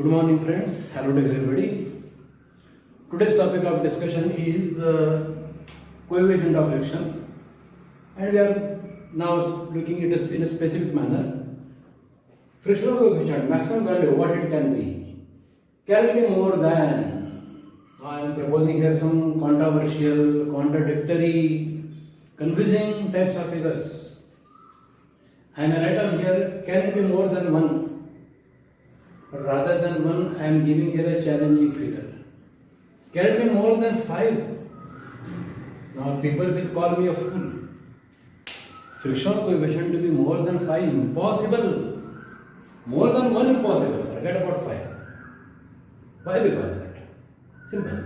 Good morning, friends. Hello to everybody. Today's topic of discussion is coefficient of friction, and we are now looking at it in a specific manner. Frictional coefficient, maximum value, what it can be? Can it be more than? I am proposing here some controversial, contradictory, confusing types of figures. And I write down here, can it be more than 1? But rather than 1, I am giving here a challenging figure. Can it be more than 5? Now people will call me a fool. Frictional coefficient to be more than 5, impossible. More than 1, impossible. Forget about 5. Why? Because that. Simple.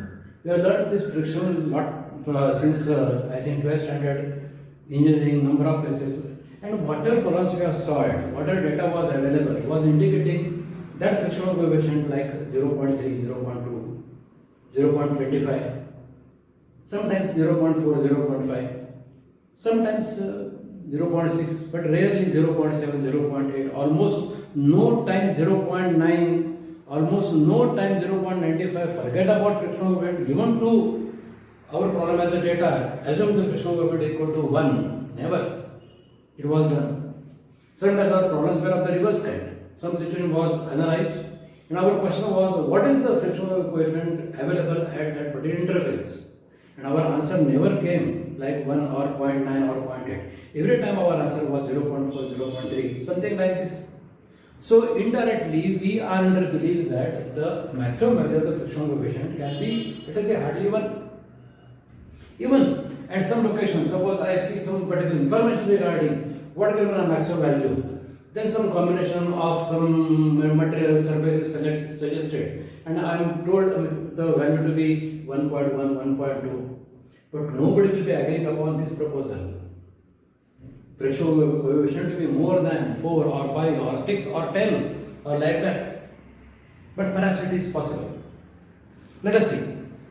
We have learned this friction lot since I think 12th standard engineering, number of places. And whatever problems we have solved, whatever data was available, was indicating that frictional coefficient like 0.3, 0.2, 0.25, sometimes 0.4, 0.5, sometimes 0.6, but rarely 0.7, 0.8, almost no time 0.9, almost no time 0.95. Forget about frictional coefficient given to our problem as a data. Assume the frictional coefficient is equal to 1. Never. It was done. Sometimes our problems were of the reverse kind. Some situation was analyzed, and our question was, what is the frictional coefficient available at that particular interface? And our answer never came like 1 or 0.9 or 0.8. Every time our answer was 0.4, 0.3, something like this. So indirectly, we are under belief that the maximum value of the frictional coefficient can be, let us say, hardly 1. Even at some location, suppose I see some particular information regarding what will be the maximum value. Then some combination of some material surfaces suggested, and I am told the value to be 1.1, 1.2. But nobody will be agreeing upon this proposal. Frictional coefficient to be more than 4 or 5 or 6 or 10 or like that. But perhaps it is possible. Let us see.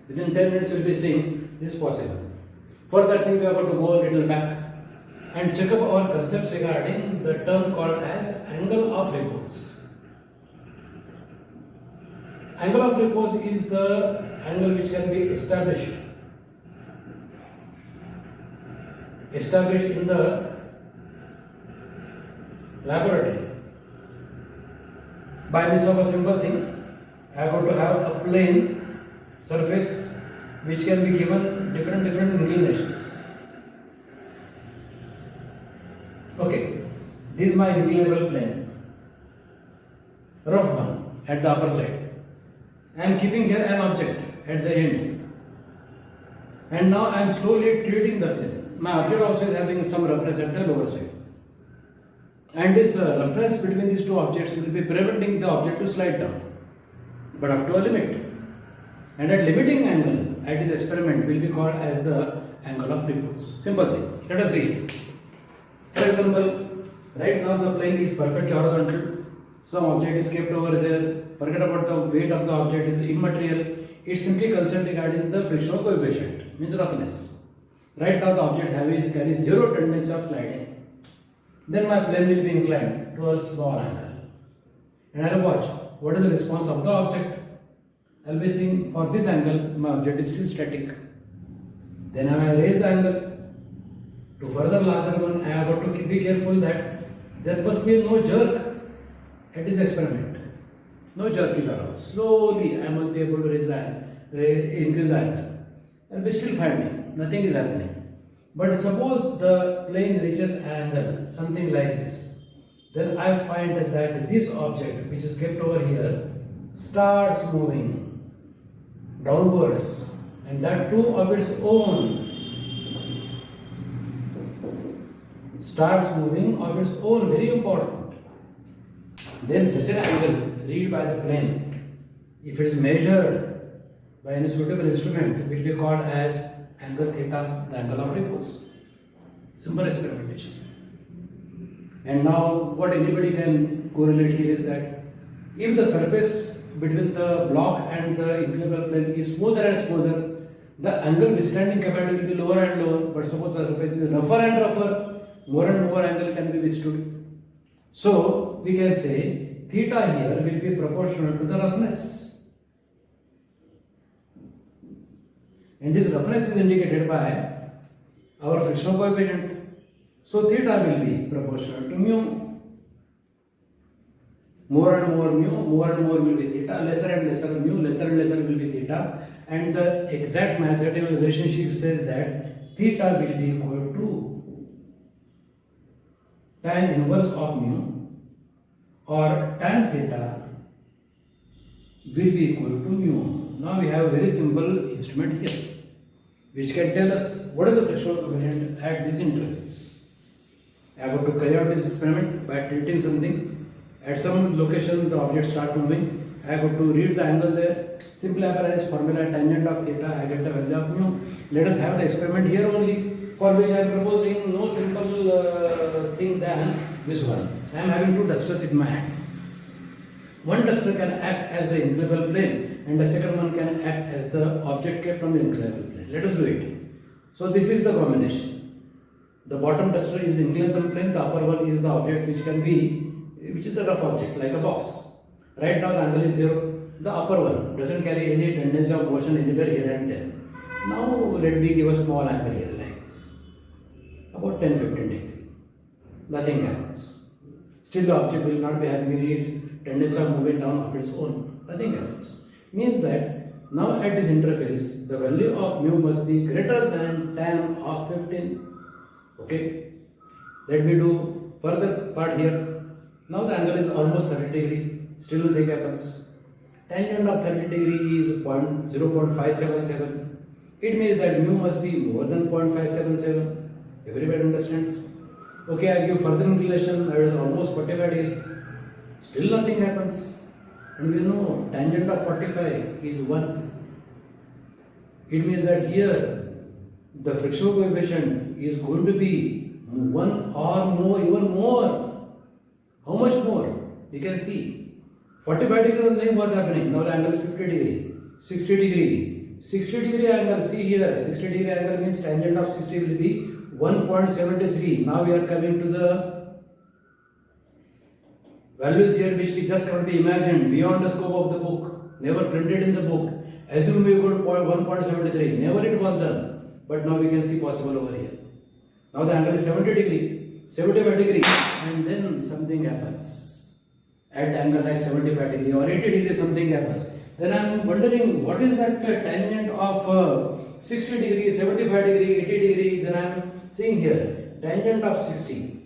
Within 10 minutes we will be seeing this possible. For that thing we are going to go a little back and check up our concepts regarding the term called as angle of repose. Angle of repose is the angle which can be established in the laboratory. By means of a simple thing, I am going to have a plane surface which can be given different inclinations. Okay, this is my inclinable plane, rough one at the upper side. I am keeping here an object at the end, and now I am slowly tilting the plane. My object also is having some reference at the lower side, and this reference between these two objects will be preventing the object to slide down, but up to a limit. And at limiting angle at this experiment will be called as the angle of repose. Simple thing. Let us see. For example, right now the plane is perfectly horizontal. Some object is kept over there. Forget about the weight of the object, is immaterial. It simply concerns regarding the frictional coefficient, means roughness. Right now the object carries zero tendency of sliding. Then my plane will be inclined to a small angle. And I will watch what is the response of the object. I will be seeing for this angle my object is still static. Then I will raise the angle to further larger one. I have got to be careful that there must be no jerk at this experiment. No jerk is allowed. Slowly I must be able to increase the angle. I will be still finding nothing is happening. But suppose the plane reaches an angle, something like this. Then I find that this object which is kept over here starts moving downwards, and that too of its own. Starts moving of its own, very important. Then such an angle read by the plane, if it is measured by any suitable instrument, will be called as angle theta, the angle of repose. Simple experimentation. And now what anybody can correlate here is that if the surface between the block and the inclinable plane is smoother and smoother, the angle withstanding capacity will be lower and lower. But suppose the surface is rougher and rougher, more and more angle can be withstood. So we can say theta here will be proportional to the roughness. And this roughness is indicated by our frictional coefficient. So theta will be proportional to mu. More and more mu, more and more will be theta, lesser and lesser mu, lesser and lesser will be theta. And the exact mathematical relationship says that theta will be equal to tan inverse of mu, or tan theta will be equal to mu. Now we have a very simple instrument here which can tell us what is the frictional coefficient at these intervals. I have to carry out this experiment by tilting something. At some location the object starts moving. I have to read the angle there. Simply apply this formula tangent of theta, I get the value of mu. Let us have the experiment here only, for which I am proposing no simple thing than this one. I am having two dusters in my hand. One duster can act as the inclinable plane and the second one can act as the object kept on the inclinable plane. Let us do it. So this is the combination. The bottom duster is the inclinable plane, the upper one is the object which is the rough object like a box. Right now the angle is 0. The upper one doesn't carry any tendency of motion anywhere here and there. Now let me give a small angle here like this, about 10-15 degrees. Nothing happens. Still the object will not be having any tendency of moving down of its own. Nothing happens. Means that now at this interface the value of mu must be greater than tan of 15. Okay. Let me do further part here. Now the angle is almost 30 degrees. Still nothing happens. Tangent of 30 degrees is 0.577. It means that mu must be more than 0.577. Everybody understands? Okay, I give further inclination, that is almost 45 degrees. Still nothing happens. And we know tangent of 45 is 1. It means that here the frictional coefficient is going to be 1 or more, even more. How much more? You can see 45 degree was happening. Now the angle is 50 degree, 60 degree. 60 degree angle, see here, 60 degree angle means tangent of 60 will be 1.73. Now we are coming to the values here which we just cannot be imagined, beyond the scope of the book, never printed in the book. Assume we go to 1.73, never it was done. But now we can see possible over here. Now the angle is 70 degree, 75 degree, and then something happens. At the angle like 75 degree or 80 degree something happens. Then I am wondering what is that tangent of 60 degree, 75 degree, 80 degree. Then I am seeing here tangent of 60.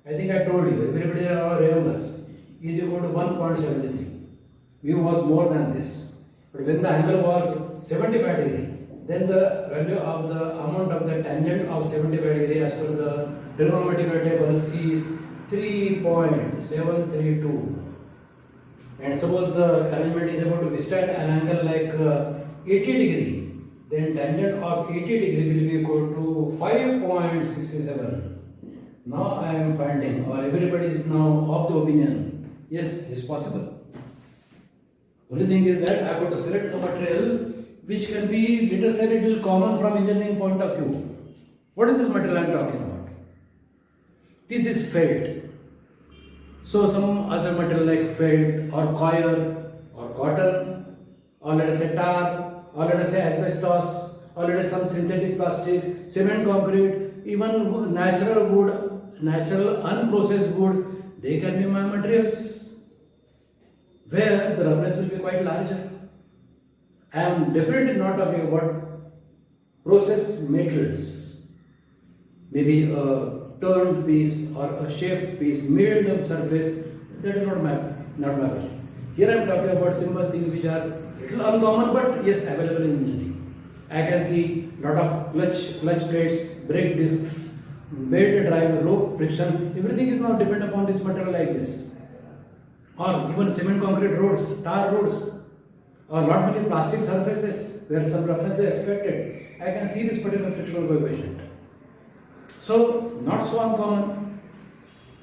I think I told you, everybody remembers, is equal to 1.73. Mu was more than this. But when the angle was 75 degree, then the value of the amount of the tangent of 75 degree as per the trigonometrical tables is 3.732. And suppose the arrangement is able to withstand an angle like 80 degree, then tangent of 80 degree will be equal to 5.67. Now I am finding, or everybody is now of the opinion, yes, this is possible. Only thing is that I have to select a material which can be, let us say, a little common from engineering point of view. What is this material I am talking about? This is felt. So some other material like felt or coir or cotton or let us say tar or let us say asbestos or let us say some synthetic plastic, cement, concrete, even natural wood, natural unprocessed wood, they can be my materials where the roughness will be quite larger. I am definitely not talking about processed metals, maybe a turned piece or a shaped piece, milled up surface. That is not my question. Here I am talking about simple things which are little uncommon but yes, available in engineering. I can see lot of clutch plates, brake discs, belt drive, rope friction. Everything is now dependent upon this material like this. Or even cement concrete roads, tar roads, or not many plastic surfaces where some roughness is expected. I can see this particular frictional coefficient. So, not so uncommon,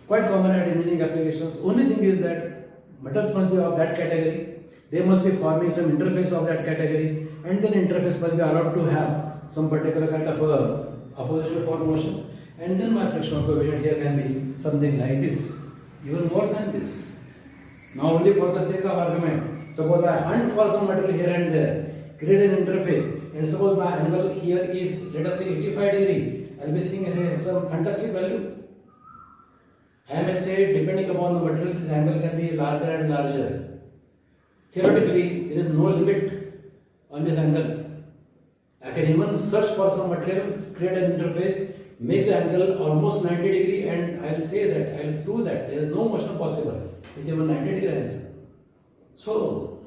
quite common at engineering applications. Only thing is that metals must be of that category. They must be forming some interface of that category, and then interface must be allowed to have some particular kind of opposition for motion. And then my frictional coefficient here can be something like this, even more than this. Now only for the sake of argument, suppose I hunt for some material here and there, create an interface, and suppose my angle here is, let us say, 85 degree, I will be seeing some fantastic value. I may say, depending upon the material, this angle can be larger and larger. Theoretically, there is no limit on this angle. I can even search for some materials, create an interface, make the angle almost 90 degree, and I will say that, I will do that. There is no motion possible with even 90 degree angle. So,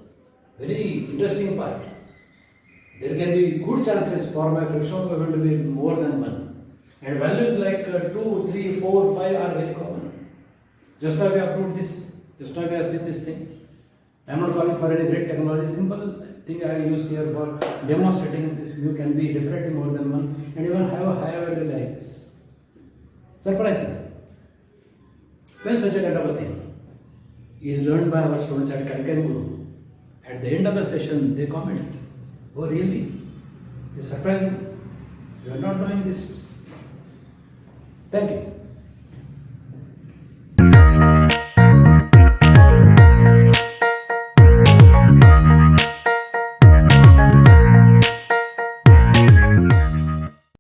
very interesting part. There can be good chances for my frictional coefficient to be more than 1. And values like 2, 3, 4, 5 are very common. Just now we have proved this. Just now we have seen this thing. I am not calling for any great technology. Simple thing I use here for demonstrating this view can be definitely more than 1 and even have a higher value like this. Surprising. When such a kind of a thing is learned by our students at Kankan Guru, at the end of the session they comment, "Oh really? It's surprising. You are not knowing this." Thank you.